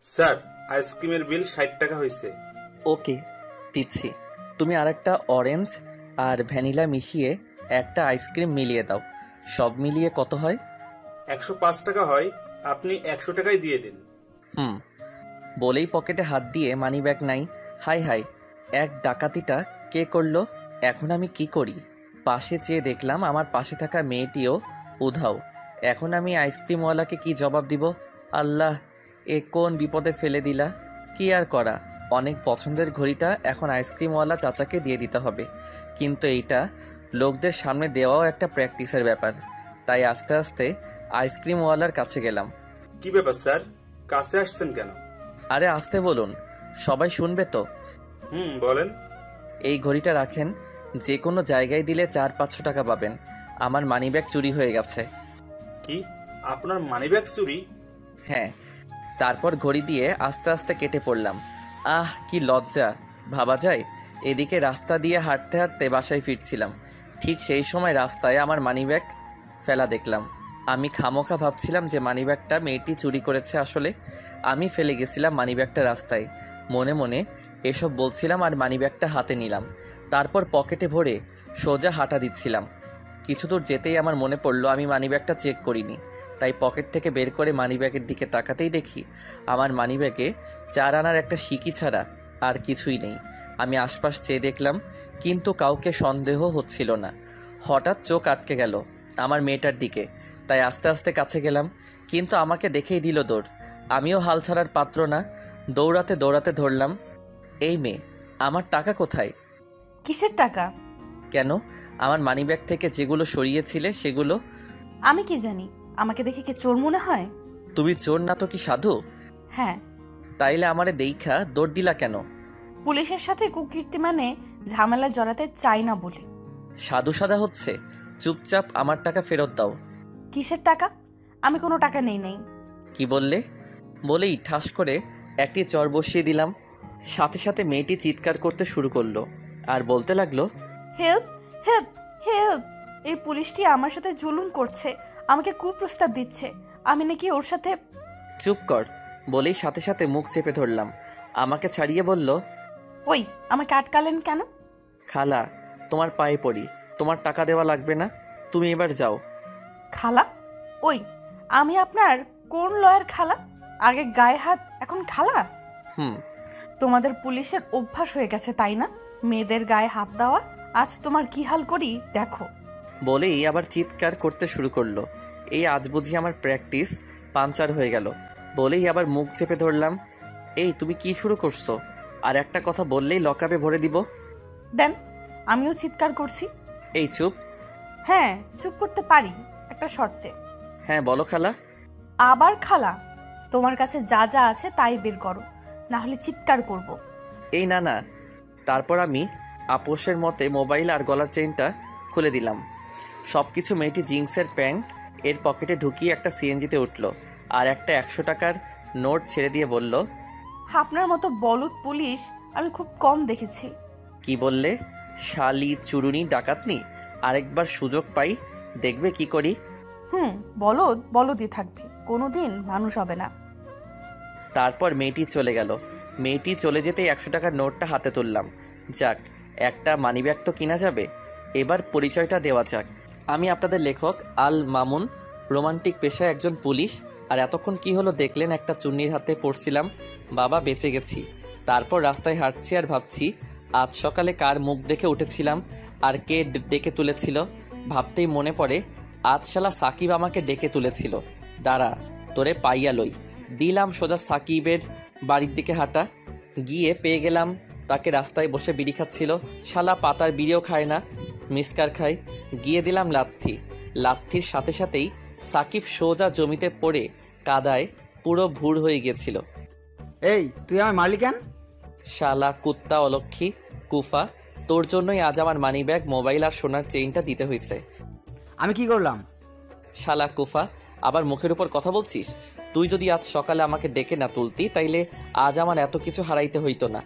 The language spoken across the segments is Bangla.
স্যার, আইসক্রিমের বিল 60 টাকা হয়েছে। ওকে, দিচ্ছি। তুমি আরেকটা অরেঞ্জ আর ভ্যানিলা মিশিয়ে একটা আইসক্রিম মিলিয়ে দাও। সব মিলিয়ে কত হয়? 105 টাকা হয়। আপনি 100 টাকাই দিয়ে দিন। হুম। বলেই পকেটে হাত দিয়ে মানিব্যাগ নাই। হাই হাই, এক ডাকাতিটা কে করলো? এখন আমি কি করি? পাশে চেয়ে দেখলাম আমার পাশে থাকা মেয়েটিও উধাও। এখন আমি আইসক্রিমওয়ালাকে কি জবাব দিব? আল্লাহ, এ কোন বিপদে ফেলে দিলা। কি আর করা, অনেক পছন্দের ঘড়িটা এখন আইসক্রিমওয়ালা চাচাকে দিয়ে দিতে হবে। কিন্তু এইটা লোকদের সামনে দেওয়াও একটা প্র্যাকটিসের ব্যাপার। তাই আস্তে আস্তে আইসক্রিমওয়ালার কাছে গেলাম। কি ব্যাপার স্যার, কাছে আসছেন কেন? আরে আসতে বলুন, সবাই শুনবে তো। বলেন। এই ঘড়িটা রাখেন, যে কোনো জায়গায় দিলে 400-500 টাকা পাবেন। আমার মানিব্যাগ চুরি হয়ে গেছে। কি, আপনার মানিব্যাগ চুরি? হ্যাঁ। তারপর ঘড়ি দিয়ে আস্তে আস্তে কেটে পড়লাম। আহ, কি লজ্জা, ভাবা যায়? এদিকে রাস্তা দিয়ে হাঁটতে হাঁটতে বাসায় ফিরছিলাম। ঠিক সেই সময় রাস্তায় আমার মানিব্যাগ ফেলা দেখলাম। আমি খামোখা ভাবছিলাম যে মানিব্যাগটা মেয়েটি চুরি করেছে। আসলে আমি ফেলে গেছিলাম মানিব্যাগটা রাস্তায়। মনে মনে এসব বলছিলাম আর মানিব্যাগটা হাতে নিলাম। তারপর পকেটে ভরে সোজা হাঁটা দিচ্ছিলাম। কিছু দূর যেতেই আমার মনে পড়লো আমি মানিব্যাগটা চেক করিনি। তাই পকেট থেকে বের করে মানিব্যাগের দিকে তাকাতেই দেখি আমার মানিব্যাগে 4 আনার একটা সিকি ছাড়া আর কিছুই নেই। আমি আশপাশ চেয়ে দেখলাম, কিন্তু কাউকে সন্দেহ হচ্ছিল না। হঠাৎ চোখ আটকে গেল আমার মেয়েটার দিকে। তাই আস্তে আস্তে কাছে গেলাম, কিন্তু আমাকে দেখেই দিল দৌড়। আমিও হাল ছাড়ার পাত্র না, দৌড়াতে দৌড়াতে ধরলাম। এই মেয়ে, আমার টাকা কোথায়? কিসের টাকা? কেন, আমার মানিব্যাগ থেকে যেগুলো সরিয়েছিলে সেগুলো? আমি কি জানি, আমাকে দেখে কি চোর মনে হয়? তুমি চোর না তো কি সাধু? হ্যাঁ। তাইলে আমারে দেইখা দৌড় দিলা কেন? পুলিশের সাথে কুকীর্তি মানে ঝামেলা জড়াতে চাই না বলে। সাধু সাজা হচ্ছে? চুপচাপ আমার টাকা ফেরত দাও। কিসের টাকা? আমি কোনো টাকা নেই নাই। কি বললে? বলেই ঠাস করে একটি চর বসিয়ে দিলাম। সাথে সাথে মেয়েটি চিৎকার করতে শুরু করলো আর বলতে লাগলো, হেল্প, হেল্প, হেল্প! এই পুলিশটি আমার সাথে জুলুম করছে, আমাকে কুপ্রস্তাব দিচ্ছে, আমি নাকি ওর সাথে। চুপ কর! বলেই সাথে সাথে মুখ চেপে ধরলাম। আমাকে ছাড়িয়ে বলল, ওই, আমাকে আটকালেন কেন? খালা, তোমার পায়ে পড়ি, তোমার টাকা দেওয়া লাগবে না, তুমি এবার যাও। খালা? ওই, আমি আপনার কোন লয়ের খালা? আগে গায়ে হাত, এখন খালা? হুম। তোমাদের পুলিশের অভ্যাস হয়ে গেছে তাই না, মেয়েদের গায়ে হাত দেওয়া? আজ তোমার কি হাল করি দেখো। বলেই আবার চিৎকার করতে শুরু করলো। এই আজ বুঝি আমার প্র্যাকটিস পাঞ্চার হয়ে গেল। বলেই আবার মুখ চেপে ধরলাম। এই, তুমি কি শুরু করছো? আর একটা কথা বললেই লকআপে ভরে দিব। দেন, আমিও চিৎকার করছি। এই চুপ! হ্যাঁ, চুপ করতে পারি, একটা শর্তে। হ্যাঁ বলো খালা। আবার খালা? তোমার কাছে যা যা আছে তাই বের করো, না হলে চিৎকার করব। এই না না। তারপর আমি আপোষের মতে মোবাইল আর গলার চেইনটা খুলে দিলাম। সব কিছু মেয়েটি জিন্সের প্যান্ট এর পকেটে ঢুকিয়ে একটা সিএনজিতে উঠলো আর একটা 100 টাকার নোট ছেড়ে দিয়ে বলল, আপনার মতো বলদ পুলিশ আমি খুব কম দেখেছি। কি বললে? শালি, চুরুনি, ডাকাতনি? আরেকবার সুযোগ পাই, দেখবে কি করি। বলদ বলদই থাকবে, কোনোদিন মানুষ হবে না। তারপর মেয়েটি চলে গেল। মেয়েটি চলে যেতেই 100 টাকার নোটটা হাতে তুললাম। যাক, একটা মানিব্যাগ তো কিনা যাবে। এবার পরিচয়টা দেওয়া যাক। আমি আপনাদের লেখক আল মামুন, রোমান্টিক পেশায় একজন পুলিশ। আর এতক্ষণ কি হলো দেখলেন, একটা চুন্নির হাতে পড়ছিলাম। বাবা, বেঁচে গেছি। তারপর রাস্তায় হাঁটছি আর ভাবছি আজ সকালে কার মুখ দেখে উঠেছিলাম আর কে ডেকে তুলেছিল। ভাবতেই মনে পড়ে আজ শালা সাকিব আমাকে ডেকে তুলেছিল। দাঁড়া, তোরে পাইয়া লই। দিলাম সোজা সাকিবের বাড়ির দিকে হাঁটা। গিয়ে পেয়ে গেলাম তাকে রাস্তায় বসে বিড়ি খাচ্ছিল। শালা পাতার বিড়িও খায় না, মিসকার খায়। গিয়ে দিলাম লাথি। লাথির সাথে সাথেই সাকিব সোজা জমিতে পড়ে কাদায় পুরো ভুর হয়ে গিয়েছিল। এই, তুই আমার মালিকান? শালা কুত্তা অলক্ষী কুফা, তোর জন্যই আজ আমার মানিব্যাগ, মোবাইল আর সোনার চেইনটা দিতে হয়েছে। আমি কি করলাম? শালা কুফা, আবার মুখের উপর কথা বলছিস? তুই যদি আজ সকালে আমাকে ডেকে না তুলতি তাইলে আজ আমার এত কিছু হারাইতে হইতো না।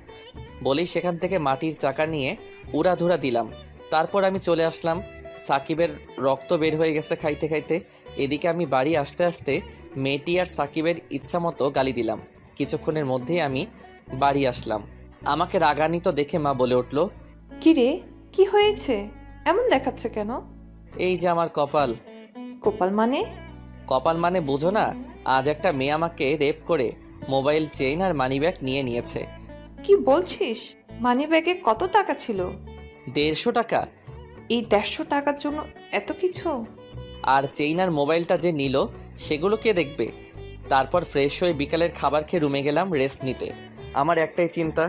বলেই সেখান থেকে মাটির চাকা নিয়ে উড়াধুরা দিলাম। তারপর আমি চলে আসলাম। সাকিবের রক্ত বের হয়ে গেছে খাইতে খাইতে। এদিকে আমি বাড়ি আসতে আসতে মেয়েটি আর সাকিবের ইচ্ছা মতো গালি দিলাম। কিছুক্ষণের মধ্যেই আমি বাড়ি আসলাম। আমাকে রাগান্বিত দেখে মা বলে উঠল, কি রে, কি হয়েছে? এমন দেখাচ্ছে কেন? এই যে আমার কপাল। কপাল মানে? কপাল মানে বোঝো না? আজ একটা মেয়ে আমাকে রেপ করে মোবাইল, চেইন আর মানিব্যাগ নিয়ে নিয়েছে। কি বলছিস? মানি ব্যাগে কত টাকা ছিল? 150 টাকা। এই 150 টাকার জন্য এত কিছু? আর চেইন আর মোবাইলটা যে নিল সেগুলো কে দেখবে? তারপর ফ্রেশ হয়ে বিকালের খাবার খেয়ে রুমে গেলাম রেস্ট নিতে। আমার একটাই চিন্তা,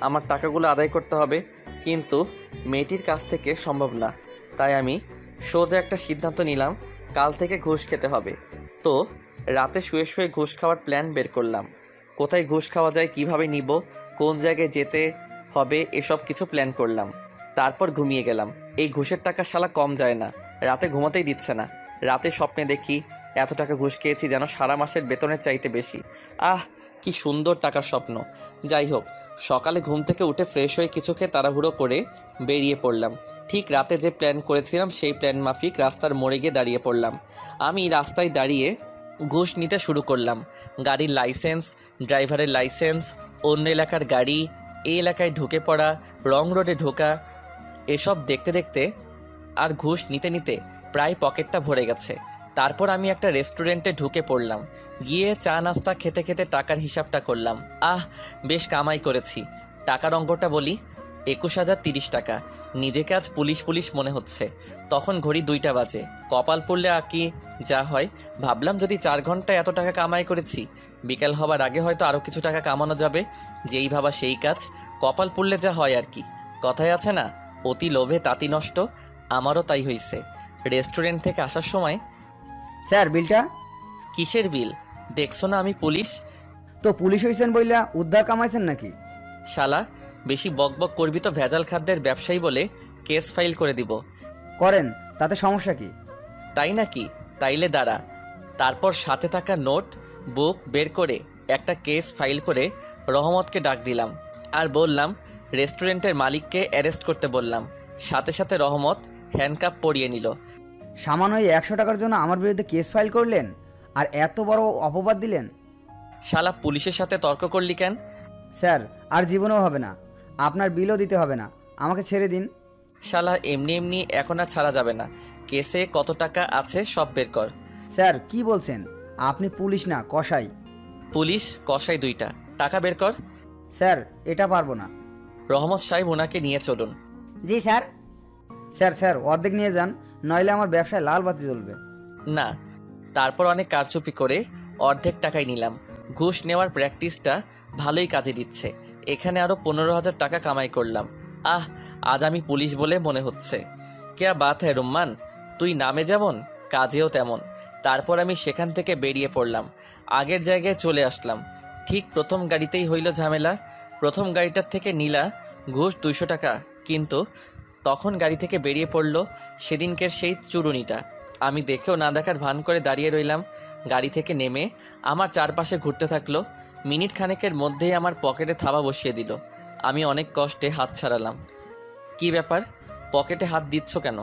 আমার টাকাগুলো আদায় করতে হবে, কিন্তু মেয়েটির কাছ থেকে সম্ভব না। তাই আমি সোজা একটা সিদ্ধান্ত নিলাম, কাল থেকে ঘুষ খেতে হবে। তো রাতে শুয়ে শুয়ে ঘুষ খাওয়ার প্ল্যান বের করলাম। কোথায় ঘুষ খাওয়া যায়, কিভাবে নিব, কোন জায়গায় যেতে হবে, এসব কিছু প্ল্যান করলাম। তারপর ঘুমিয়ে গেলাম। এই ঘুষের টাকা শালা কম যায় না, রাতে ঘুমাতেই দিচ্ছে না। রাতে স্বপ্নে দেখি এত টাকা ঘুষ খেয়েছি যেন সারা মাসের বেতনের চাইতে বেশি। আহ, কি সুন্দর টাকার স্বপ্ন। যাই হোক, সকালে ঘুম থেকে উঠে ফ্রেশ হয়ে কিছু খেয়ে তাড়াহুড়ো করে বেরিয়ে পড়লাম। ঠিক রাতে যে প্ল্যান করেছিলাম সেই প্ল্যান মাফিক রাস্তার মোড়ে গিয়ে দাঁড়িয়ে পড়লাম। আমি রাস্তায় দাঁড়িয়ে ঘুষ নিতে শুরু করলাম। গাড়ির লাইসেন্স, ড্রাইভারের লাইসেন্স, অন্য এলাকার গাড়ি, এই এলাকায় ঢুকে পড়া, রং রোডে ঢোকা, এসব দেখতে দেখতে আর ঘুষ নিতে নিতে প্রায় পকেটটা ভরে গেছে। তারপর আমি একটা রেস্টুরেন্টে ঢুকে পড়লাম। গিয়ে চা নাস্তা খেতে খেতে টাকার হিসাবটা করলাম। বেশ কামাই করেছি। টাকার অঙ্কটা বলি, 21,030 টাকা। নিজেকে আজ পুলিশ পুলিশ মনে হচ্ছে। তখন ঘড়ি 2টা বাজে। কপাল পড়লে আঁকি যা হয়। ভাবলাম যদি 4 ঘন্টায় এত টাকা কামাই করেছি, বিকাল হবার আগে হয়তো আরও কিছু টাকা কামানো যাবে। যেই ভাবা সেই কাজ, কপাল পড়লে যা হয় আর কি। কথায় আছে না, অতি লোভে তাঁতি নষ্ট। আমারও তাই হয়েছে। রেস্টুরেন্ট থেকে আসার সময়, স্যার বিলটা। কিসের বিল? দেখছো না আমি পুলিশ? তো পুলিশ হয়েছেন বইলা উদ্ধার কামাইছেন নাকি? শালা, বেশি বকবক করবি তো ভেজাল খাদ্যের ব্যবসায়ী বলে কেস ফাইল করে দিব। করেন, তাতে সমস্যা কি? তাই নাকি? তাইলে দাঁড়া। তারপর সাথে থাকা নোট বুক বের করে একটা কেস ফাইল করে রহমতকে ডাক দিলাম আর বললাম রেস্টুরেন্টের মালিককে অ্যারেস্ট করতে বললাম। সাথে সাথে রহমত হ্যান্ডকাপ পরিয়ে নিল। সামান্য এই 100 টাকার জন্য আমার বিরুদ্ধে কেস ফাইল করলেন আর এত বড় অপবাদ দিলেন? শালা, পুলিশের সাথে তর্ক করলি কেন? স্যার, আর জীবনেও হবে না। আপনার বিলও দিতে হবে না, আমাকে ছেড়ে দিন। শালা, এমনি এমনি এখন আর ছাড়া যাবে না। কেসে কত টাকা আছে সব বের কর। স্যার কি বলছেন? আপনি পুলিশ না, কসাই। পুলিশ কসাই 2টা। টাকা বের কর। স্যার এটা পারবো না। রহমত সাহেব ওনাকে নিয়ে চলুন। জি স্যার। স্যার স্যার অর্ধেক নিয়ে যান, নইলে আমার ব্যবসায় লাল বাতি জ্বলবে। না। তারপর অনেক কারচুপি করে অর্ধেক টাকাই নিলাম। ঘুষ নেওয়ার প্র্যাকটিসটা ভালোই কাজে দিচ্ছে। এখানে আরও 15,000 টাকা কামাই করলাম। আজ আমি পুলিশ বলে মনে হচ্ছে। কেয়া বাত হ্যায় রুম্মান, তুই নামে যেমন কাজেও তেমন। তারপর আমি সেখান থেকে বেরিয়ে পড়লাম। আগের জায়গায় চলে আসলাম। ঠিক প্রথম গাড়িতেই হইল ঝামেলা। প্রথম গাড়িটার থেকে নিলা ঘুষ 200 টাকা, কিন্তু তখন গাড়ি থেকে বেরিয়ে পড়ল সেদিনকের সেই চুরুনিটা। আমি দেখেও না দেখার ভান করে দাঁড়িয়ে রইলাম। গাড়ি থেকে নেমে আমার চারপাশে ঘুরতে থাকলো। মিনিট খানেকের মধ্যেই আমার পকেটে থাবা বসিয়ে দিল। আমি অনেক কষ্টে হাত ছাড়ালাম। কি ব্যাপার, পকেটে হাত দিচ্ছ কেন?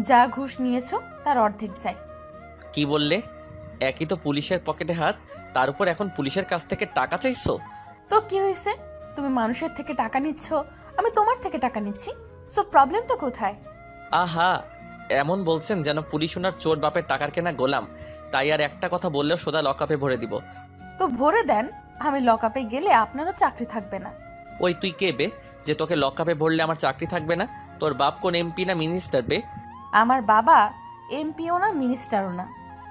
যা ঘুষ নিয়েছো তার অর্ধেক চাই। কি বললে? একই তো পুলিশের পকেটে হাত, তার উপর এখন পুলিশের কাছ থেকে টাকা চাইছো? তো কি হয়েছে? তুমি মানুষের থেকে টাকা নিচ্ছ, আমি তোমার থেকে টাকা নিচ্ছি। সো প্রবলেমটা কোথায়? আহা, এমন বলছেন যেন পুলিশ ওনার চোর বাপের টাকার কেনা গোলাম। তাই আর একটা কথা বললেও সোজা লকআপে ভরে দিব। তো ভরে দেন, আমি লকআপে গেলে আপনারও চাকরি থাকবে না। ওই তুই কে বে যে তোকে লকআপে ভরলে আমার চাকরি থাকবে না? তোর বাপ কোন এমপি না মিনিস্টার বে? আমার বাবা এমপিও না, মিনিস্টারও না।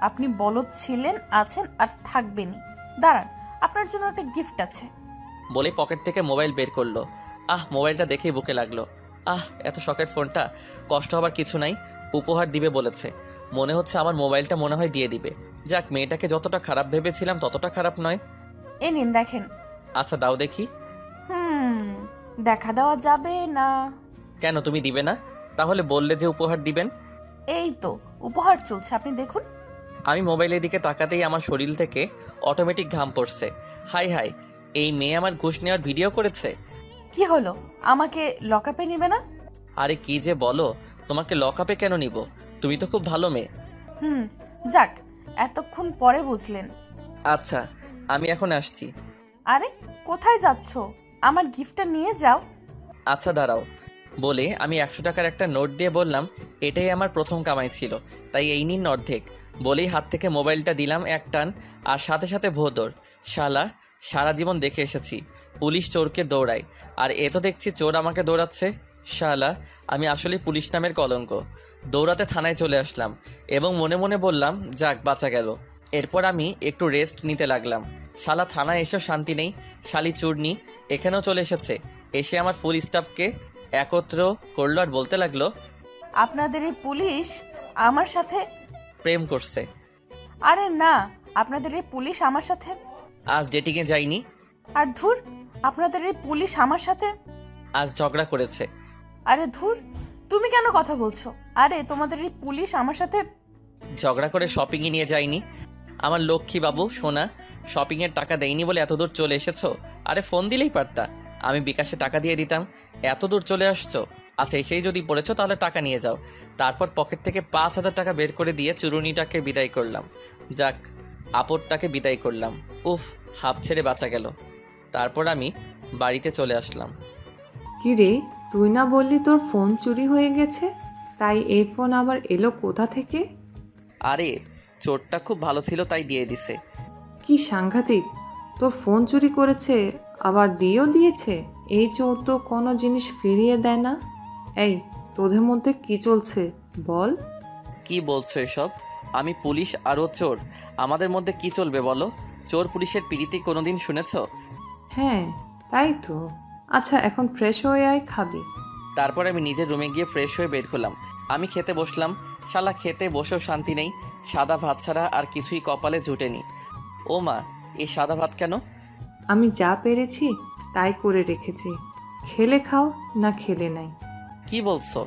আপনি বলদ ছিলেন, আছেন আর থাকবেনই। দাঁড়ান, আপনার জন্য একটা গিফট আছে। বলে পকেট থেকে মোবাইল বের করলো। মোবাইলটা দেখেই বুকে লাগলো। এত শখের ফোনটা, কষ্ট হবার কিছু নাই। উপহার দিবে বলেছে। মনে হচ্ছে আমার মোবাইলটা মনে হয় দিয়ে দিবে। যাক, মেয়েটাকে যতটা খারাপ ভেবেছিলাম ততটা খারাপ নয়। এ নিন দেখেন। আচ্ছা দাও দেখি। দেখা দেওয়া যাবে না। কেন, তুমি দিবে না? তাহলে বললে যে উপহার দিবেন। এই তো উপহার চলছে, আপনি দেখুন। আমি মোবাইলের দিকে তাকাতেই আমার শরীর থেকে অটোমেটিক ঘাম পড়ছে। হাই হাই, এই মেয়ে আমার ঘুষ নেওয়ার ভিডিও করেছে। কি হলো, আমাকে লকআপে নিবে না? আরে কি যে বলো, তোমাকে লকআপে কেন নিব? তুমি তো খুব ভালো মেয়ে। যাক, এতক্ষণ পরে বুঝলেন। আচ্ছা, আমি এখন আসছি। আরে কোথায় যাচ্ছ? আমার গিফটটা নিয়ে যাও। আচ্ছা দাঁড়াও। বলে আমি 100 টাকার একটা নোট দিয়ে বললাম, এটাই আমার প্রথম কামাই ছিল, তাই এই নিন অর্ধেক। বলেই হাত থেকে মোবাইলটা দিলাম এক টান, আর সাথে সাথে ভোঁদর। শালা, সারা জীবন দেখে এসেছি পুলিশ চোরকে দৌড়ায়, আর এ তো দেখছি চোর আমাকে দৌড়াচ্ছে। শালা, আমি আসলে পুলিশ নামের কলঙ্ক। দৌড়াতে থানায় চলে আসলাম এবং মনে মনে বললাম, যাক বাঁচা গেল। এরপর আমি একটু রেস্ট নিতে লাগলাম। শালা, থানায় এসেও শান্তি নেই। শালি চূর্ণি এখানেও চলে এসেছে। এসে আমার ফুল স্টাফকে একত্র করলো আর বলতে লাগলো, আপনাদের এই পুলিশ আমার সাথে। প্রেম করছে। আরে না, আপনাদের এই পুলিশ আমার সাথে। আজ ডেটিংয়ে যাইনি। আর ধুর, আপনাদের এই পুলিশ আমার সাথে। আজ ঝগড়া করেছে। আরে ধুর, তুমি কেন কথা বলছো? আরে তোমাদের এই পুলিশ আমার সাথে। ঝগড়া করে শপিংয়ে নিয়ে যাইনি। আমার লক্ষ্মী বাবু সোনা, শপিংয়ের টাকা দেয়নি বলে এত দূর চলে এসেছো? আরে ফোন দিলেই পারতা, আমি বিকাশে টাকা দিয়ে দিতাম। এত দূর চলে আসছো, আচ্ছা এসেই যদি পড়েছো তাহলে টাকা নিয়ে যাও। তারপর পকেট থেকে 5,000 টাকা বের করে দিয়ে চুরুনিটাকে বিদায় করলাম। যাক, আপদটাকে বিদায় করলাম। উফ, হাফ ছেড়ে বাঁচা গেল। তারপর আমি বাড়িতে চলে আসলাম। কি রে, তুই না বললি তোর ফোন চুরি হয়ে গেছে? তাই এই ফোন আবার এলো কোথা থেকে? আরে চোরটা খুব ভালো ছিল তাই দিয়ে দিছে। কি সাংঘাতিক, তোর ফোন চুরি করেছে আবার দিয়েও দিয়েছে। এই চোর তো কোনো জিনিস ফিরিয়ে দেয় না। এই, তোদের মধ্যে কি চলছে বল? কি বলছো এসব? আমি পুলিশ আর ও চোর, আমাদের মধ্যে কি চলবে বলো? চোর পুলিশের পিড়িতে কোনোদিন শুনেছো? হ্যাঁ তাই তো। আচ্ছা এখন ফ্রেশ হয়ে আয়, খাবি। তারপর আমি নিজের রুমে গিয়ে ফ্রেশ হয়ে বের হলাম। আমি খেতে বসলাম। শালা, খেতে বসেও শান্তি নেই। সাদা ভাত ছাড়া আর কিছুই কপালে জুটেনি। ও মা, এই সাদা ভাত কেন? আমি যা পেরেছি তাই করে রেখেছি, খেলে খাও না খেলে নাই। কি বলছো?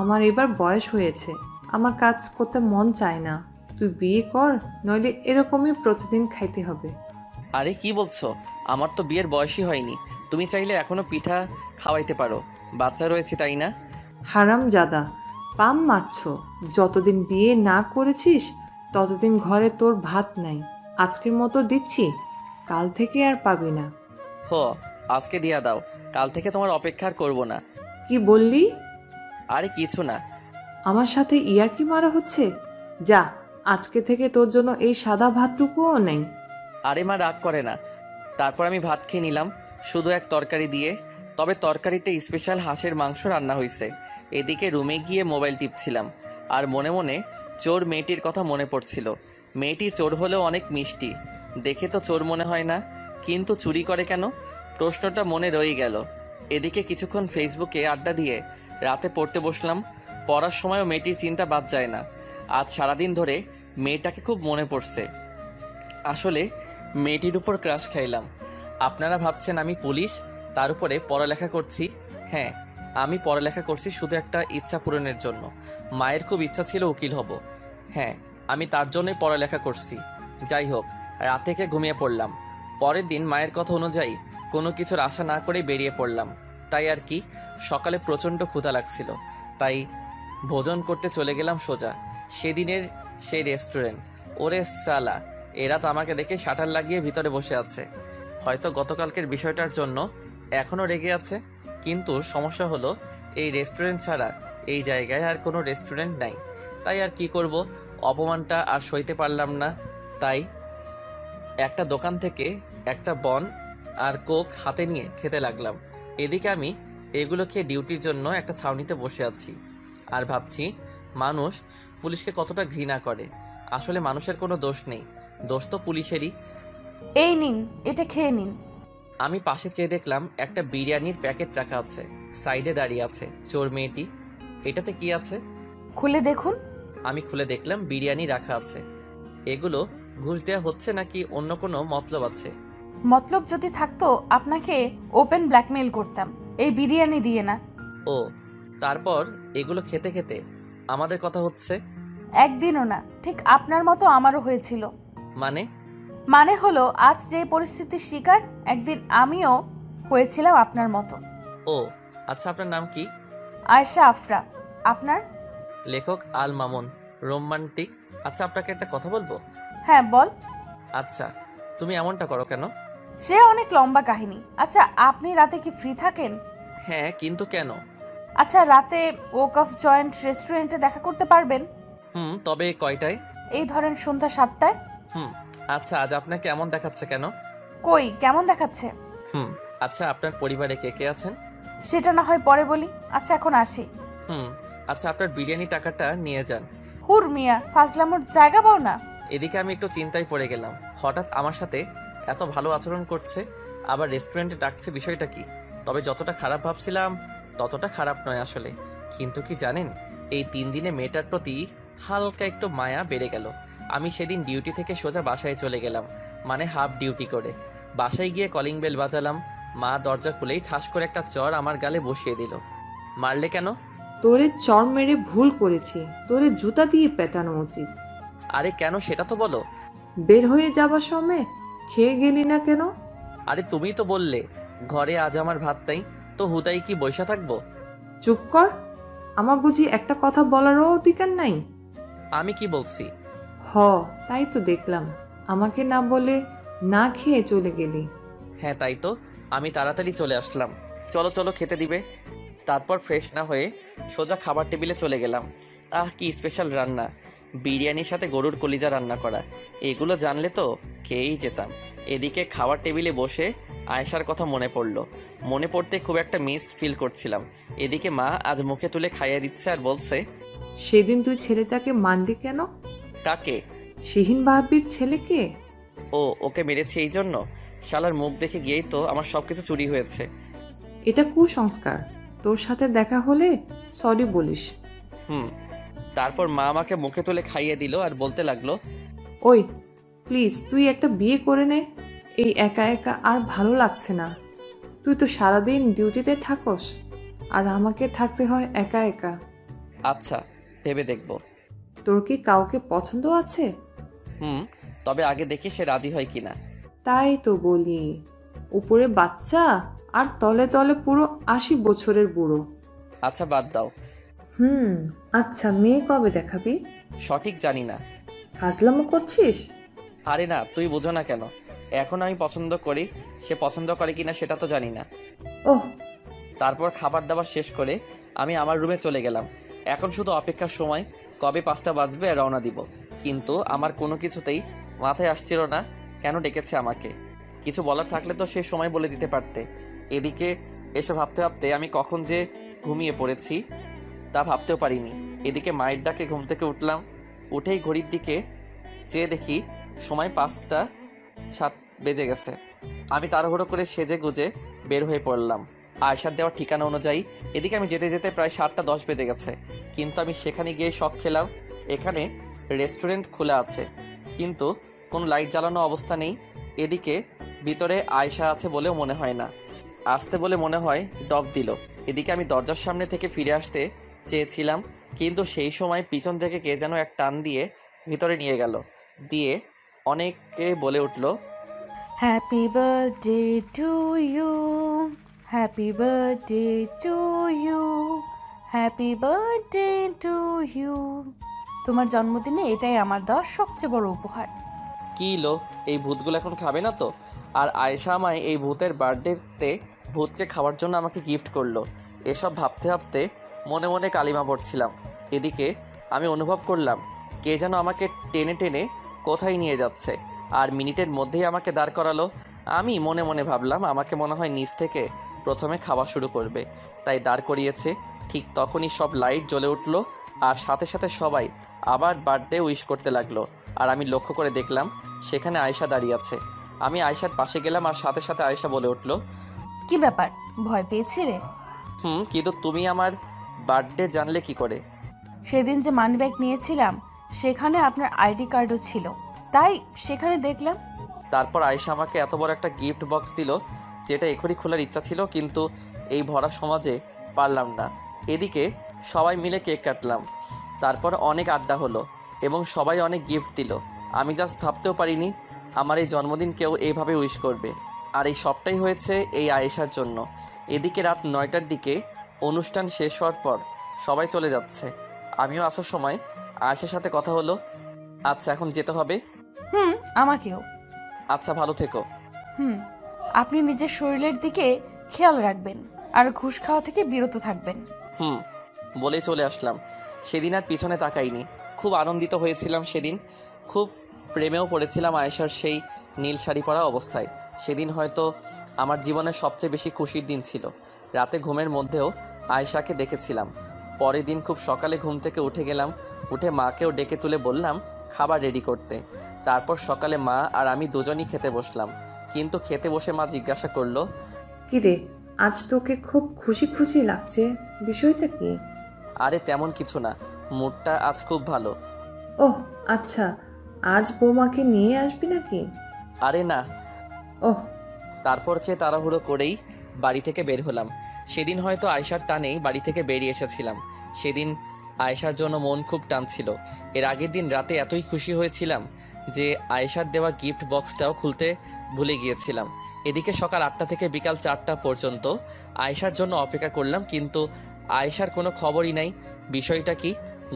আমার এবার বয়স হয়েছে, আমার কাজ করতে মন চায় না। তুই বিয়ে কর, নইলে এরকমই প্রতিদিন খাইতে হবে। আরে কি বলছো? আমার তো বিয়ের বয়সই হয়নি। তুমি চাইলে এখনো পিঠা খাওয়াইতে পারো, বাচ্চা রয়েছে তাই না? হারাম জাদা, পাম মারছ। যতদিন বিয়ে না করেছিস ততদিন ঘরে তোর ভাত নাই। আজকের মতো দিচ্ছি, কাল থেকে আর পাবি না। হো, আজকে দিয়া দাও, কাল থেকে তোমার অপেক্ষা আর করবো না। কি বললি? আরে কিছু না। আমার সাথে ইয়ার্কি মারা হচ্ছে? যা, আজকে থেকে তোর জন্য এই সাদা ভাতটুকুও নেই। আরে মা, রাগ করে না। তারপর আমি ভাত খেয়ে নিলাম শুধু এক তরকারি দিয়ে। তবে তরকারিটা স্পেশাল হাঁসের মাংস রান্না হয়েছে। এদিকে রুমে গিয়ে মোবাইল টিপছিলাম আর মনে মনে চোর মেয়েটির কথা মনে পড়ছিল। মেয়েটি চোর হলেও অনেক মিষ্টি, দেখে তো চোর মনে হয় না, কিন্তু চুরি করে কেন? প্রশ্নটা মনে রয়ে গেল। এদিকে কিছুক্ষণ ফেসবুকে আড্ডা দিয়ে রাতে পড়তে বসলাম। পড়ার সময়ও মেয়েটির চিন্তা বাদ যায় না। আজ সারাদিন ধরে মেয়েটাকে খুব মনে পড়ছে। আসলে মেয়েটির উপর ক্রাশ খাইলাম। আপনারা ভাবছেন আমি পুলিশ, তার উপরে পড়ালেখা করছি। হ্যাঁ, আমি পড়ালেখা করছি শুধু একটা ইচ্ছা পূরণের জন্য। মায়ের খুব ইচ্ছা ছিল উকিল হব। হ্যাঁ, আমি তার জন্যই পড়ালেখা করছি। যাই হোক, রাত থেকে ঘুমিয়ে পড়লাম। পরের দিন মায়ের কথা অনুযায়ী কোনো কিছুর আশা না করেই বেরিয়ে পড়লাম। তাই আর কি, সকালে প্রচণ্ড ক্ষুধা লাগছিল, তাই ভোজন করতে চলে গেলাম সোজা সেদিনের সেই রেস্টুরেন্ট। ওরে সালা, এরা তো আমাকে দেখে শাটার লাগিয়ে ভিতরে বসে আছে। হয়তো গতকালকের বিষয়টার জন্য এখনও রেগে আছে। কিন্তু সমস্যা হলো, এই রেস্টুরেন্ট ছাড়া এই জায়গায় আর কোনো রেস্টুরেন্ট নাই। তাই আর কি করব, অপমানটা আর সইতে পারলাম না। তাই একটা দোকান থেকে একটা বন আর কোক হাতে নিয়ে খেতে লাগলাম। এদিকে আমি এগুলো খেয়ে ডিউটির জন্য একটা ছাউনিতে বসে আছি আর ভাবছি মানুষ পুলিশকে কতটা ঘৃণা করে। আসলে মানুষের কোনো দোষ নেই, দোষ তো পুলিশেরই। এই নিন, এটা খেয়ে নিন। আমি পাশে চেয়ে দেখলাম একটা বিরিয়ানির প্যাকেট রাখা আছে। সাইডে দাঁড়িয়ে আছে চোর মেয়েটি। এটাতে কি আছে? খুলে দেখুন। আমি খুলে দেখলাম বিরিয়ানি রাখা আছে। এগুলো ঘুষ দেওয়া হচ্ছে নাকি অন্য কোনো মতলব আছে? মতলব যদি থাকতো আপনাকে ওপেন ব্ল্যাকমেইল করতাম, এই বিরিয়ানি দিয়ে না। ও, তারপর এগুলো খেতে খেতে আমাদের কথা হচ্ছে? একদিনও না, ঠিক আপনার মতো আমারও হয়েছিল। মানে হলো আজ যে পরিস্থিতির শিকার, একদিন আমিও হয়েছিলাম আপনার মতো। ও আচ্ছা, আপনার নাম কি? আয়েশা আফরা। আপনার? লেখক আল মামুন, রোমান্টিক। আচ্ছা, আপনাকে একটা কথা বলবো? হ্যাঁ বল। আচ্ছা, তুমি এমনটা করো কেন? সে অনেক লম্বা কাহিনী। আচ্ছা, আপনি রাতে কি ফ্রি থাকেন? হ্যাঁ, কিন্তু কেন? আচ্ছা, রাতে ওকফ জয়েন্ট রেস্টুরেন্টে দেখা করতে পারবেন? তবে কয়টায়? এই ধরেন সন্ধ্যা 7টায়। আচ্ছা, আজ আপনাকে এমন দেখাচ্ছে কেন? কই, কেমন দেখাচ্ছে? আচ্ছা, আপনার পরিবারে কে কে আছেন? সেটা না হয় পরে বলি। আচ্ছা, এখন আসি। আচ্ছা, আপনার বিরিয়ানি টাকাটা নিয়ে যান। হুর মিয়া, ফাজলামোর জায়গা পাও না। এদিকে আমি একটু চিন্তায় পড়ে গেলাম। হঠাৎ আমার সাথে এত ভালো আচরণ করছে, আবার রেস্টুরেন্টে ডাকছে, বিষয়টা কি? তবে যতটা খারাপ ভাবছিলাম ততটা খারাপ নয় আসলে। কিন্তু কি জানেন, এই 3 দিনে মেয়েটার প্রতি হালকা একটু মায়া বেড়ে গেল। আমি সেদিন ডিউটি থেকে সোজা বাসায় চলে গেলাম, মানে হাফ ডিউটি করে। বাসায় গিয়ে কলিং বেল বাজালাম। মা দরজা খুলেই ঠাস করে একটা চর আমার গালে বসিয়ে দিল। মারলে কেন? তোরে চর মেরে ভুল করেছি, তোরে জুতা দিয়ে পেটানো উচিত। আরে কেন সেটা তো বলো। বের হয়ে যাবার সময় খেয়ে গেলি না কেন? আরে তুমিই তো বললে ঘরে আজ আমার ভাত নাই, তো হুদাই কি বইসা থাকবো? চুপ কর, আমার বুঝি একটা কথা বলারও অধিকার নাই? আমি কি বলছি? হ, তাই তো দেখলাম, আমাকে না বলে না খেয়ে চলে গেলি। হ্যাঁ তাই তো, আমি তাড়াতাড়ি চলে আসলাম। চলো চলো খেতে দিবে। তারপর ফ্রেশ না হয়ে সোজা খাবার টেবিলে চলে গেলাম। কি স্পেশাল রান্না! বিরিয়ানির সাথে গরুর কলিজা রান্না করা। এগুলো জানলে তো খেয়েই যেতাম। এদিকে খাবার টেবিলে বসে আয়েশার কথা মনে পড়লো। মনে পড়তে খুব একটা মিস ফিল করছিলাম। এদিকে মা আজ মুখে তুলে খাইয়ে দিচ্ছে আর বলছে, সেদিন তুই ছেলেটাকে মারলি কেন? কাকে? শিহিন ভাবির ছেলেকে। ওকে মেরেছে এই জন্য? শালার মুখ দেখে গিয়েই তো আমার সবকিছু চুরি হয়েছে। এটা কুসংস্কার, তোর সাথে দেখা হলে সরি বলিস। তারপর মা আমাকে মুখে তুলে খাইয়ে দিল আর বলতে লাগলো, ওই প্লিজ তুই একটা বিয়ে করে নে, এই একা একা আর ভালো লাগছে না। তুই তো সারাদিন ডিউটিতে থাকস, আর আমাকে থাকতে হয় একা একা। আচ্ছা ভেবে দেখব। তোর কি কাউকে পছন্দ আছে? তবে আগে দেখি সে রাজি হয় কিনা। তাই তো বলি, উপরে বাচ্চা আর তলে তলে পুরো 80 বছরের বুড়ো। আচ্ছা বাদ দাও। আচ্ছা, মেয়ে কবে দেখাবি? সঠিক জানি না। ফাজলামো করছিস? আরে না, তুই বোঝো না কেন? এখন আমি পছন্দ করি, সে পছন্দ করে কিনা সেটা তো জানি না। ওহ। তারপর খাবার দাবার শেষ করে আমি আমার রুমে চলে গেলাম। এখন শুধু অপেক্ষার সময়, কবে 5টা বাজবে আর রওনা দিব। কিন্তু আমার কোনো কিছুতেই মাথায় আসছিল না কেন ডেকেছে আমাকে। কিছু বলার থাকলে তো সে সময় বলে দিতে পারতে। এদিকে এসে ভাবতে ভাবতে আমি কখন যে ঘুমিয়ে পড়েছি তা ভাবতেও পারিনি। এদিকে মায়ের ডাকে ঘুম থেকে উঠলাম। উঠেই ঘড়ির দিকে চেয়ে দেখি সময় 5টা 7 বেজে গেছে। আমি তাড়াহুড়ো করে সেজে গুজে বের হয়ে পড়লাম আয়েশার দেওয়া ঠিকানা অনুযায়ী। এদিকে আমি যেতে যেতে প্রায় 7টা 10 বেজে গেছে। কিন্তু আমি সেখানে গিয়ে শক খেলাম, এখানে রেস্টুরেন্ট খোলা আছে কিন্তু কোনো লাইট জ্বালানো অবস্থা নেই। এদিকে ভিতরে আয়েশা আছে বলেও মনে হয় না। আসতে বলে মনে হয় ডক দিল। এদিকে আমি দরজার সামনে থেকে ফিরে আসতে চেয়েছিলাম, কিন্তু সেই সময় পিছন থেকে কে যেন এক টান দিয়ে ভিতরে নিয়ে গেল। দিয়ে অনেকে বলে উঠল, happy birthday to you, happy birthday to you, happy birthday to you. তোমার জন্মদিনে এটাই আমার দেওয়া সবচেয়ে বড় উপহার। কি লো, এই ভূতগুলো এখন খাবে না তো? আর আয়েশা আমায় এই ভূতের বার্থডেতে ভূতকে খাওয়ার জন্য আমাকে গিফট করলো। এসব ভাবতে ভাবতে মনে মনে কালিমা পড়ছিলাম। এদিকে আমি অনুভব করলাম কে যেন আমাকে টেনে টেনে কোথায় নিয়ে যাচ্ছে, আর মিনিটের মধ্যেই আমাকে দাঁড় করালো। আমি মনে মনে ভাবলাম আমাকে মনে হয় নিচ থেকে প্রথমে খাওয়া শুরু করবে, তাই দাঁড় করিয়েছে। ঠিক তখনই সব লাইট জ্বলে উঠলো আর সাথে সাথে সবাই আবার বার্থডে উইশ করতে লাগলো। আর আমি লক্ষ্য করে দেখলাম সেখানে আয়েশা দাঁড়িয়ে আছে। আমি আয়েশার পাশে গেলাম আর সাথে সাথে আয়েশা বলে উঠলো, কি ব্যাপার, ভয় পেয়েছিলে? কিন্তু তুমি আমার বার্থডে জানলে কি করে? সেদিন যে মানিব্যাগ নিয়েছিলাম সেখানে আপনার আইডি কার্ডও ছিল, তাই সেখানে দেখলাম। তারপর আয়েশা আমাকে এত বড় একটা গিফট বক্স দিল যেটা এখনই খোলার ইচ্ছা ছিল, কিন্তু এই ভরা সমাজে পারলাম না। এদিকে সবাই মিলে কেক কাটলাম। তারপর অনেক আড্ডা হলো এবং সবাই অনেক গিফট দিল। আমি জাস্ট ভাবতেও পারিনি আমার এই জন্মদিন কেউ এইভাবে উইশ করবে। আর এই সবটাই হয়েছে এই আয়েশার জন্য। এদিকে রাত 9টার দিকে অনুষ্ঠান শেষ হওয়ার পর সবাই চলে যাচ্ছে। আমিও আসার সময় আয়েশার সাথে কথা হলো, আচ্ছা এখন যেতে হবে? আমাকেও। আচ্ছা ভালো থেকো। আপনি নিজের শরীরের দিকে খেয়াল রাখবেন আর ঘুষ খাওয়া থেকে বিরত থাকবেন। বলে চলে আসলাম। সেদিন আর পিছনে তাকাইনি। খুব আনন্দিত হয়েছিলাম সেদিন। খুব প্রেমেও পড়েছিলাম আয়েশার সেই নীল শাড়ি পরা অবস্থায়। সেদিন হয়তো আমার জীবনের সবচেয়ে বেশি খুশির দিন ছিল। রাতে ঘুমের মধ্যেও আয়েশাকে দেখেছিলাম। পরের দিন খুব সকালে ঘুম থেকে উঠে গেলাম। উঠে মাকেও ডেকে তুলে বললাম খাবার রেডি করতে। তারপর সকালে মা আর আমি দুজনই খেতে বসলাম। কিন্তু খেতে বসে মা জিজ্ঞাসা করলো, কিরে, আজ তোকে খুব খুশি খুশি লাগছে, বিষয়টা কি? আরে তেমন কিছু না, মুডটা আজ খুব ভালো। ওহ আচ্ছা, আজ বৌমাকে নিয়ে আসবি নাকি? আরে না। ওহ। তারপর খেয়ে তাড়াহুড়ো করেই বাড়ি থেকে বের হলাম। সেদিন হয়তো আয়েশার টানেই বাড়ি থেকে বেরিয়ে এসেছিলাম। সেদিন আয়েশার জন্য মন খুব টানছিল। এর আগের দিন রাতে এতই খুশি হয়েছিলাম যে আয়েশার দেওয়া গিফট বক্সটাও খুলতে ভুলে গিয়েছিলাম। এদিকে সকাল 8টা থেকে বিকাল 4টা পর্যন্ত আয়েশার জন্য অপেক্ষা করলাম, কিন্তু আয়েশার কোনো খবরই নাই। বিষয়টা কি,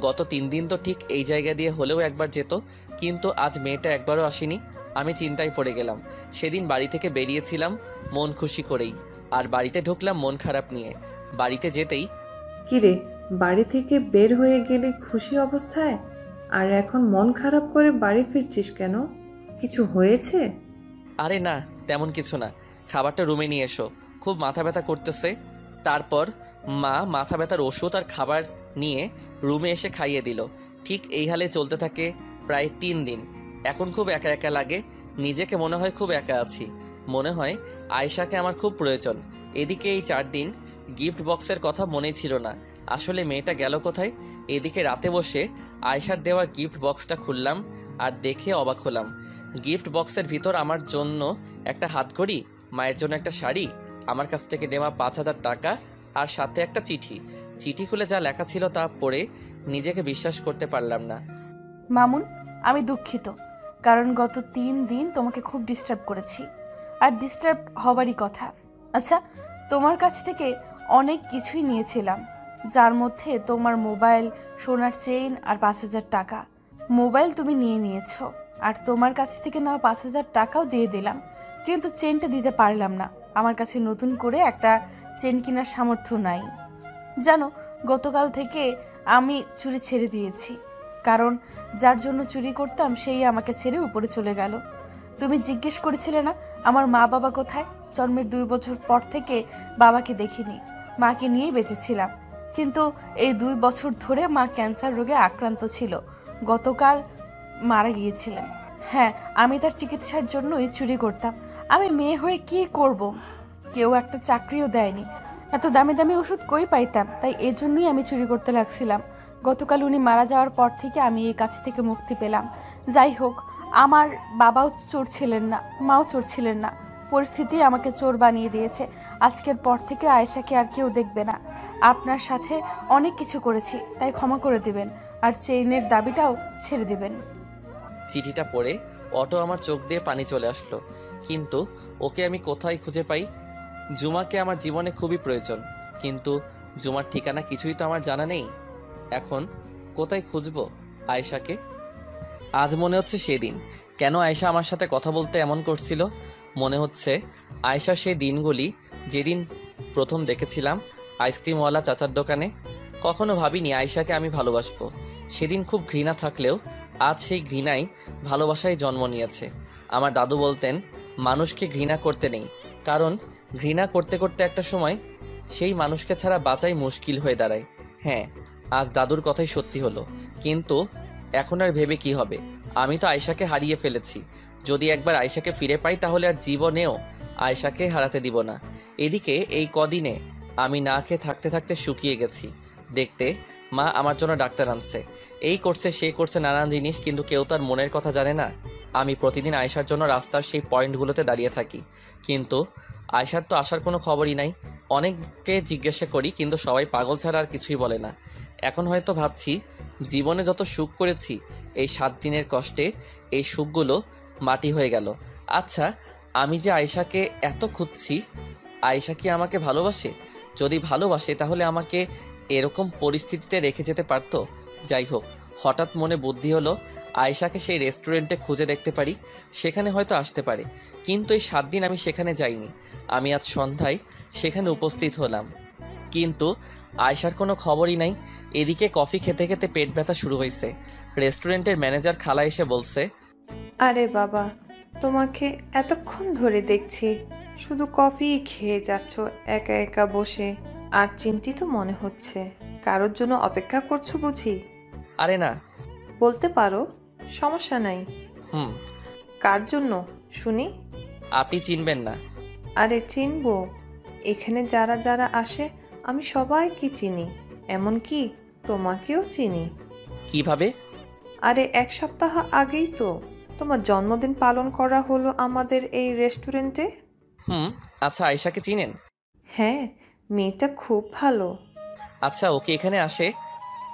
গত 3 দিন তো ঠিক এই জায়গা দিয়ে হলেও একবার যেত, কিন্তু আজ মেয়েটা একবারও আসেনি। আমি চিন্তায় পড়ে গেলাম। সেদিন বাড়ি থেকে বেরিয়েছিলাম মন খুশি করেই, আর বাড়িতে ঢুকলাম মন খারাপ নিয়ে। বাড়িতে যেতেই, কিরে, বাড়ি থেকে বের হয়ে গেলে খুশি অবস্থায়, আর এখন মন খারাপ করে বাড়ি ফিরছিস কেন? কিছু হয়েছে? আরে না, তেমন কিছু না। খাবারটা রুমে নিয়ে এসো, খুব মাথা ব্যথা করতেছে। তারপর মা মাথা ব্যথার ওষুধ আর খাবার নিয়ে রুমে এসে খাইয়ে দিল। ঠিক এই হালে চলতে থাকে প্রায় 3 দিন। এখন খুব একা একা লাগে, নিজেকে মনে হয় খুব একা আছি। মনে হয় আয়েশাকে আমার খুব প্রয়োজন। এদিকে এই 4 দিন গিফট বক্সের কথা মনেই ছিল না, আসলে মেয়েটা গেল কোথায়। এদিকে রাতে বসে আয়েশার দেওয়া গিফট বক্সটা খুললাম আর দেখে অবাক হলাম। গিফট বক্সের ভিতর আমার জন্য একটা হাতঘড়ি, মায়ের জন্য একটা শাড়ি, আমার কাছ থেকে নেওয়া 5,000 টাকা আর সাথে একটা চিঠি। চিঠি খুলে যা লেখা ছিল তা পড়ে নিজেকে বিশ্বাস করতে পারলাম না। মামুন, আমি দুঃখিত, কারণ গত 3 দিন তোমাকে খুব ডিস্টার্ব করেছি, আর ডিস্টার্ব হবারই কথা। আচ্ছা, তোমার কাছ থেকে অনেক কিছুই নিয়েছিলাম, যার মধ্যে তোমার মোবাইল, সোনার চেইন আর 5,000 টাকা। মোবাইল তুমি নিয়ে নিয়েছো, আর তোমার কাছ থেকে নেওয়া 5,000 টাকাও দিয়ে দিলাম, কিন্তু চেনটা দিতে পারলাম না। আমার কাছে নতুন করে একটা চেন কেনার সামর্থ্য নাই। জানো, গতকাল থেকে আমি চুরি ছেড়ে দিয়েছি, কারণ যার জন্য চুরি করতাম সেই আমাকে ছেড়ে উপরে চলে গেল। তুমি জিজ্ঞেস করেছিলে না আমার মা বাবা কোথায়? জন্মের 2 বছর পর থেকে বাবাকে দেখিনি, মাকে নিয়েই বেঁচেছিলাম। কিন্তু এই 2 বছর ধরে মা ক্যান্সার রোগে আক্রান্ত ছিল, গতকাল মারা গিয়েছিলেন। হ্যাঁ, আমি তার চিকিৎসার জন্যই চুরি করতাম। আমি মেয়ে হয়ে কি করব? কেউ একটা চাকরিও দেয়নি, এত দামি দামি ওষুধ কই পাইতাম? তাই এজন্যই আমি চুরি করতে লাগছিলাম। গতকাল উনি মারা যাওয়ার পর থেকে আমি এই কাজ থেকে মুক্তি পেলাম। যাই হোক, আমার বাবাও চোর ছিলেন না, মাও চোর ছিলেন না, পরিস্থিতি আমাকে চোর বানিয়ে দিয়েছে। আজকের পর থেকে আয়েশাকে আর কেউ দেখবে না। আপনার সাথে অনেক কিছু করেছি, তাই ক্ষমা করে দিবেন, আর চেইনের দাবিটাও ছেড়ে দিবেন। চিঠিটা পড়ে অটো আমার চোখ দিয়ে পানি চলে আসলো। কিন্তু ওকে আমি কোথায় খুঁজে পাই? জুমাকে আমার জীবনে খুবই প্রয়োজন, কিন্তু জুমার ঠিকানা কিছুই তো আমার জানা নেই। এখন কোথায় খুঁজবো আয়েশাকে? আজ মনে হচ্ছে সেদিন কেন আয়েশা আমার সাথে কথা বলতে এমন করছিল। মনে হচ্ছে আয়েশার সেই দিনগুলি, যেদিন প্রথম দেখেছিলাম আইসক্রিমওয়ালা চাচার দোকানে। কখনো ভাবিনি আয়েশাকে আমি ভালোবাসবো। সেদিন খুব ঘৃণা থাকলেও আজ সেই ঘৃণাই ভালোবাসায় জন্ম নিয়েছে। আমার দাদু বলতেন মানুষকে ঘৃণা করতে নেই, কারণ ঘৃণা করতে করতে একটা সময় সেই মানুষকে ছাড়া বাঁচাই মুশকিল হয়ে দাঁড়ায়। হ্যাঁ, আজ দাদুর কথাই সত্যি হলো। কিন্তু এখন আর ভেবে কি হবে? আমি তো আয়েশাকে হারিয়ে ফেলেছি। যদি একবার আয়েশাকে ফিরে পাই তাহলে আর জীবনেও আয়েশাকে হারাতে দিব না। এদিকে এই কদিনে আমি না খেয়ে থাকতে থাকতে শুকিয়ে গেছি। দেখতে মা আমার জন্য ডাক্তার আনছে, এই করছে সে করছে নানান জিনিস, কিন্তু কেউ তার মনের কথা জানে না। আমি প্রতিদিন আয়েশার জন্য রাস্তার সেই পয়েন্টগুলোতে দাঁড়িয়ে থাকি, কিন্তু আয়েশার তো আসার কোনো খবরই নাই। অনেককে জিজ্ঞাসা করি, কিন্তু সবাই পাগল ছাড়া আর কিছুই বলে না। এখন হয়তো ভাবছি জীবনে যত সুখ করেছি, এই 7 দিনের কষ্টে এই সুখগুলো মাটি হয়ে গেল। আচ্ছা, আমি যে আয়েশাকে এত খুঁজছি, আয়েশা কি আমাকে ভালোবাসে? যদি ভালোবাসে তাহলে আমাকে এরকম পরিস্থিতিতে রেখে যেতে পারতো। যাই হোক, হঠাৎ মনে বুদ্ধি হলো আয়েশাকে সেই রেস্টুরেন্টে খুঁজে দেখতে পারি, সেখানে হয়তো আসতে পারে। কিন্তু এই 7 দিন আমি সেখানে যাইনি। আমি আজ সন্ধ্যায় সেখানে উপস্থিত হলাম, কিন্তু আয়েশার কোনো খবরই নাই। এদিকে কফি খেতে খেতে পেট ব্যথা শুরু হয়েছে। রেস্টুরেন্টের ম্যানেজার খালা এসে বলছে, আরে বাবা, তোমাকে এতক্ষণ ধরে দেখছি শুধু কফি খেয়ে যাচ্ছ একা একা বসে, আর চিন্তিত মনে হচ্ছে। কারোর জন্য অপেক্ষা করছো বুঝি? আরে না। বলতে পারো, সমস্যা নাই। হুম। কার জন্য শুনি? আপনি চিনবেন না। আরে চিনবো, এখানে যারা যারা আসে আমি সবাইকে চিনি, এমনকি তোমাকেও চিনি। কিভাবে? আরে 1 সপ্তাহ আগেই তো তোমার জন্মদিন পালন করা হলো আমাদের এই রেস্টুরেন্টে। হুম। আচ্ছা, আয়েশাকে চিনেন? হ্যাঁ, মেয়েটা খুব ভালো। আচ্ছা, ওকে এখানে আসে?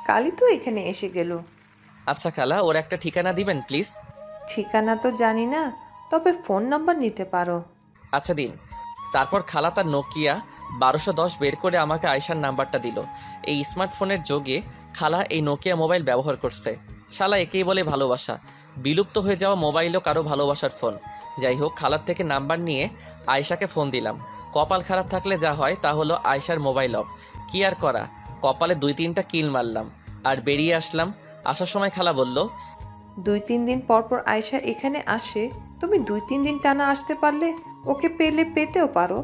কালই তো এখানে এসে গেল। আচ্ছা খালা, ওর একটা ঠিকানা দিবেন প্লিজ। ঠিকানা তো জানি না, তবে ফোন নাম্বার নিতে পারো। আচ্ছা দিন। তারপর খালা তার নোকিয়া 1210 বের করে আমাকে আয়েশার নাম্বারটা দিল। এই স্মার্টফোনের যোগে খালা এই নোকিয়া মোবাইল ব্যবহার করছে। শালা একেই বলে ভালোবাসা। বিলুপ্ত হয়ে যাওয়া মোবাইলও কারো ভালোবাসার ফোন। যাই হোক, খালার থেকে নাম্বার নিয়ে আয়েশাকে ফোন দিলাম। কপাল খারাপ থাকলে যা হয় তা হলো আয়েশার মোবাইল অফ। কি আর করা, কপালে 2-3টা কিল মারলাম আর বেরিয়ে আসলাম। আসার সময় খালা বলল, 2-3 দিন পর পর আয়শা এখানে আসে, তুমি 2-3 দিন টানা আসতে পারলে ওকে পেলে পেতেও পারো।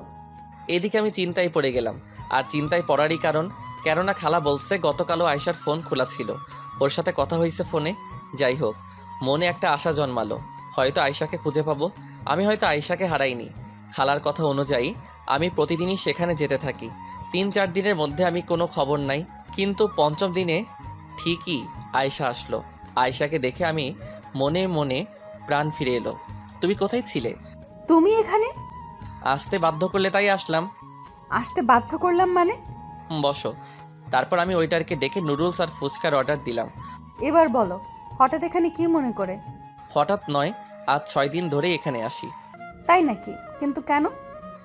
এদিকে আমি চিন্তায় পড়ে গেলাম। আর চিন্তায় পড়ারই কারণ, কেননা খালা বলছে গতকালও আয়েশার ফোন খোলা ছিল, ওর সাথে কথা হয়েছে ফোনে। যাই হোক, মনে একটা আশা জন্মালো, হয়তো আয়েশাকে খুঁজে পাবো। আমি হয়তো আয়েশাকে হারাইনি। খালার কথা অনুযায়ী আমি প্রতিদিনই সেখানে যেতে থাকি। 3-4 দিনের মধ্যে আমি কোনো খবর নাই, কিন্তু 5ম দিনে ঠিকই আয়েশা আসলো। আয়েশাকে দেখে আমি মনে মনে প্রাণ ফিরে এলো। তুমি কোথায় ছিলে? তুমি এখানে আসতে বাধ্য করলে তাই আসলাম। আসতে বাধ্য করলাম মানে? বসো। তারপর আমি ওয়েটারকে ডেকে নুডলস আর ফুচকার অর্ডার দিলাম। এবার বলো, হঠাৎ এখানে কি মনে করে? হঠাৎ নয়, আজ 6 দিন ধরে এখানে আসি। তাই নাকি? কিন্তু কেন?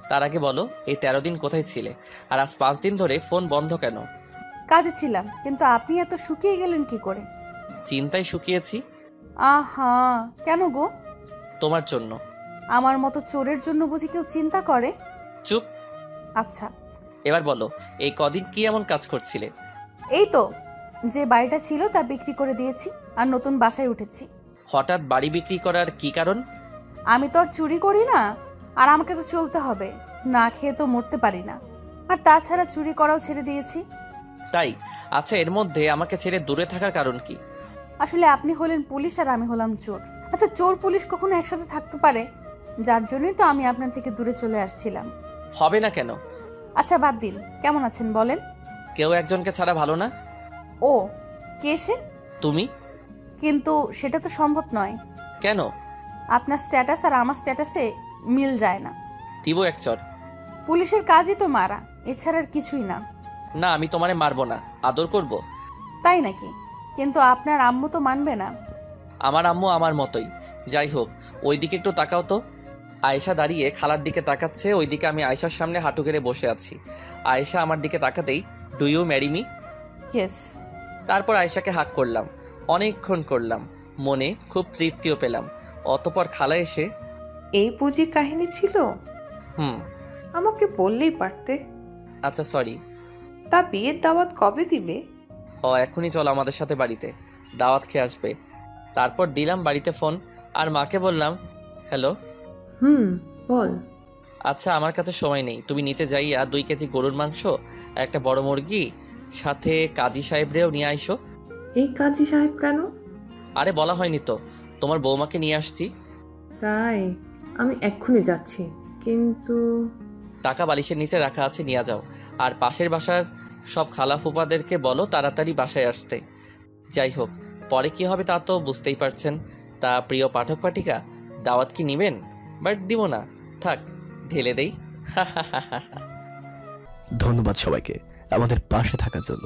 তার আগে বলো, এই 13 দিন কোথায় ছিলে? আর আজ 5 দিন ধরে ফোন বন্ধ কেন? কাজে ছিলাম, কিন্তু আপনি এত শুকিয়ে গেলেন কি করে? চিন্তায় শুকিয়েছি। আহা, কেন গো? তোমার জন্য। আমার মতো চোরের জন্য বুঝি কেউ চিন্তা করে? চুপ। আচ্ছা, এবার বলো, এই কদিন কি এমন কাজ করছিলে? এই তো, যে বাড়িটা ছিল তা বিক্রি করে দিয়েছি আর নতুন বাসায় উঠেছি। হঠাৎ বাড়ি বিক্রি করার কি কারণ? আমি তো আর চুরি করি না, আর আমাকে তো চলতে হবে, না খেয়ে তো মরতে পারি না। আর তাছাড়া চুরি করাও ছেড়ে দিয়েছি। তাই? আচ্ছা, এর মধ্যে আমাকে ছেড়ে দূরে থাকার কারণ কি? আসলে আপনি হলেন পুলিশ আর আমি হলাম চোর। আচ্ছা, চোর পুলিশ কখনো একসাথে থাকতে পারে? যার জন্যই তো আমি আপনার থেকে দূরে চলে আসছিলাম। হবে না কেন? আচ্ছা বাদ দিন, কেমন আছেন বলেন? কেউ একজনকে ছাড়া ভালো না। ও, কে সে? তুমি। কিন্তু সেটা তো সম্ভব নয়। কেন? আপনার স্ট্যাটাস আর আমার স্ট্যাটাসে মিল যায় না। দিব এক চর। পুলিশের কাজই তো মারা, এছাড়া আর কিছুই না। না, আমি তোমারে মারবো না, আদর করব। তাই নাকি? কিন্তু আপনার আম্মু তো মানবে না। আমার আম্মু আমার মতোই। যাই হোক, ওইদিকে একটু তাকাও তো। আয়েশা দাঁড়িয়ে খালার দিকে তাকাচ্ছে, ওইদিকে আমি আয়েশার সামনে হাঁটু গেড়ে বসে আছি। আয়েশা আমার দিকে তাকাতেই, do you marry me? Yes. তারপর আয়েশাকে হাক করলাম, অনেকক্ষণ করলাম, মনে খুব তৃপ্তিও পেলাম। অতপর খালা এসে, এই বুঝি কাহিনী ছিল? হুম। আমাকে বললেই পারতে। আচ্ছা সরি। তা বিয়ের দাওয়াত কবে দিবে? এখনই চলো আমাদের সাথে বাড়িতে, দাওয়াত খেয়ে আসবে। তারপর দিলাম বাড়িতে ফোন আর মাকে বললাম, হ্যালো। বল। আচ্ছা, আমার কাছে সময় নেই, তুমি নিচে যাইয়া 2 কেজি গরুর মাংস আর একটা বড় মুরগি, সাথে কাজী সাহেবরেও নিয়ে আইসো। এই কাজী সাহেব কেন? আরে বলা হয়নি তো, তোমার বৌমাকে নিয়ে আসছি। তাই? আমি এক্ষুনি যাচ্ছি, কিন্তু টাকা বালিশের নিচে রাখা আছে, নিয়ে যাও। আর পাশের বাসার সব খালা ফুপাদেরকে বলো তাড়াতাড়ি বাসায় আসতে। যাই হোক, পরে কি হবে তা তো বুঝতেই পারছেন। তা প্রিয় পাঠক পাঠিকা, দাওয়াত কি নিবেন? বাট দিব না, থাক, ঢেলে দেই। ধন্যবাদ সবাইকে আমাদের পাশে থাকার জন্য।